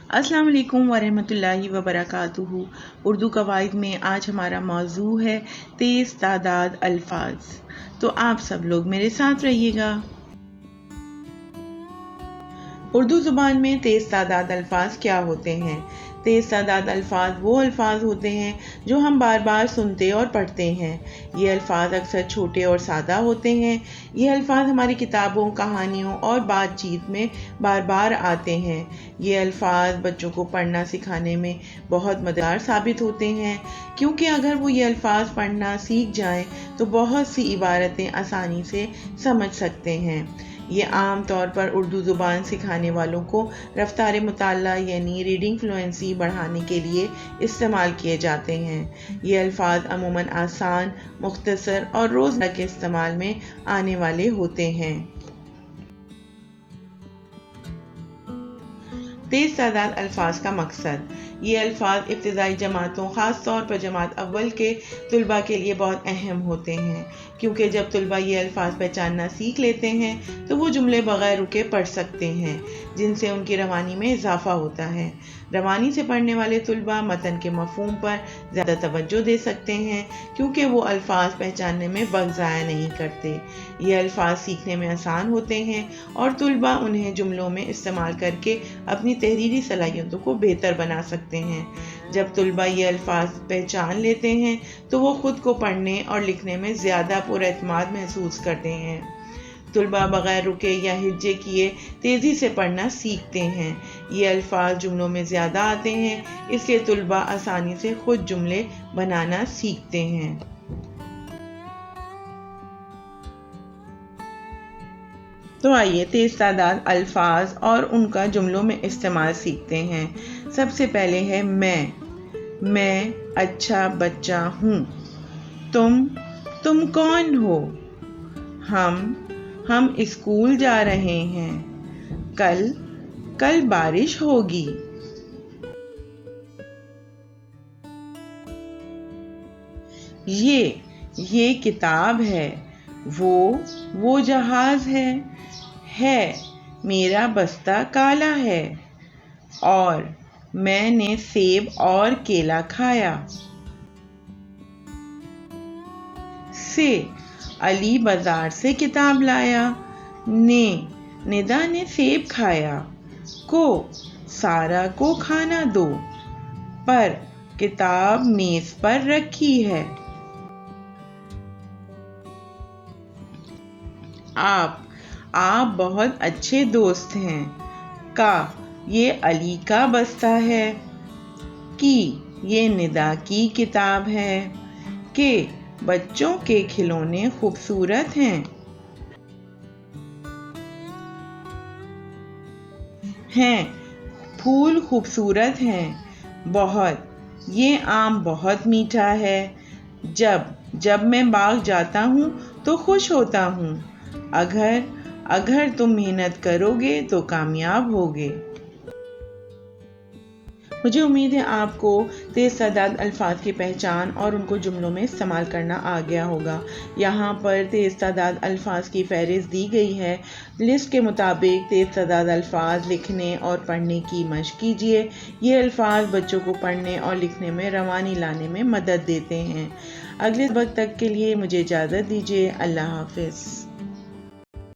السلام علیکم ورحمۃ اللہ وبرکاتہ۔ اردو قواعد میں آج ہمارا موضوع ہے تیز تعداد الفاظ۔ تو آپ سب لوگ میرے ساتھ رہیے گا۔ اردو زبان میں تیز تعداد الفاظ کیا ہوتے ہیں؟ تیز تعداد الفاظ وہ الفاظ ہوتے ہیں جو ہم بار بار سنتے اور پڑھتے ہیں۔ یہ الفاظ اکثر چھوٹے اور سادہ ہوتے ہیں۔ یہ الفاظ ہماری کتابوں، کہانیوں اور بات چیت میں بار بار آتے ہیں۔ یہ الفاظ بچوں کو پڑھنا سکھانے میں بہت مددگار ثابت ہوتے ہیں، کیونکہ اگر وہ یہ الفاظ پڑھنا سیکھ جائیں تو بہت سی عبارتیں آسانی سے سمجھ سکتے ہیں۔ یہ عام طور پر اردو زبان سکھانے والوں کو رفتار مطالعہ یعنی ریڈنگ فلوئنسی بڑھانے کے لیے استعمال کیے جاتے ہیں۔ یہ الفاظ عموماً آسان، مختصر اور روزمرہ کے استعمال میں آنے والے ہوتے ہیں۔ تیز تعداد الفاظ کا مقصد۔ یہ الفاظ ابتدائی جماعتوں، خاص طور پر جماعت اول کے طلباء کے لیے بہت اہم ہوتے ہیں، کیونکہ جب طلباء یہ الفاظ پہچاننا سیکھ لیتے ہیں تو وہ جملے بغیر رکے پڑھ سکتے ہیں، جن سے ان کی روانی میں اضافہ ہوتا ہے۔ روانی سے پڑھنے والے طلباء متن کے مفہوم پر زیادہ توجہ دے سکتے ہیں، کیونکہ وہ الفاظ پہچاننے میں وقت ضائع نہیں کرتے۔ یہ الفاظ سیکھنے میں آسان ہوتے ہیں اور طلباء انہیں جملوں میں استعمال کر کے اپنی تحریری صلاحیتوں کو بہتر بنا سکتے ہیں۔ جب طلباء یہ الفاظ پہچان لیتے ہیں تو وہ خود کو پڑھنے اور لکھنے میں زیادہ پر اعتماد محسوس کرتے ہیں۔ طلباء بغیر رکے یا ہجے کیے تیزی سے پڑھنا سیکھتے ہیں۔ یہ الفاظ جملوں میں زیادہ آتے ہیں، اس لیے طلباء آسانی سے خود جملے بنانا سیکھتے ہیں۔ تو آئیے تیز تعداد الفاظ اور ان کا جملوں میں استعمال سیکھتے ہیں۔ سب سے پہلے ہے میں اچھا بچہ ہوں۔ تم کون ہو؟ ہم اسکول جا رہے ہیں۔ کل بارش ہوگی۔ یہ کتاب ہے۔ وہ جہاز ہے میرا بستہ کالا ہے، اور میں نے سیب اور کیلا کھایا۔ علی بازار سے کتاب لایا۔ ندا نے سیب کھایا۔ سارا کو کھانا دو، پر کتاب میز پر رکھی ہے۔ آپ بہت اچھے دوست ہیں۔ یہ علی کا بستہ ہے۔ یہ ندا کی کتاب ہے۔ بچوں کے کھلونے خوبصورت ہیں۔ پھول خوبصورت ہیں۔ بہت۔ یہ آم بہت میٹھا ہے۔ جب میں باغ جاتا ہوں تو خوش ہوتا ہوں۔ اگر تم محنت کرو گے تو کامیاب ہوگے۔ مجھے امید ہے آپ کو تیز تعداد الفاظ کی پہچان اور ان کو جملوں میں استعمال کرنا آ گیا ہوگا۔ یہاں پر تیز تعداد الفاظ کی فہرست دی گئی ہے۔ لسٹ کے مطابق تیز تعداد الفاظ لکھنے اور پڑھنے کی مشق کیجیے۔ یہ الفاظ بچوں کو پڑھنے اور لکھنے میں روانی لانے میں مدد دیتے ہیں۔ اگلے سبق تک کے لیے مجھے اجازت دیجیے۔ اللہ حافظ۔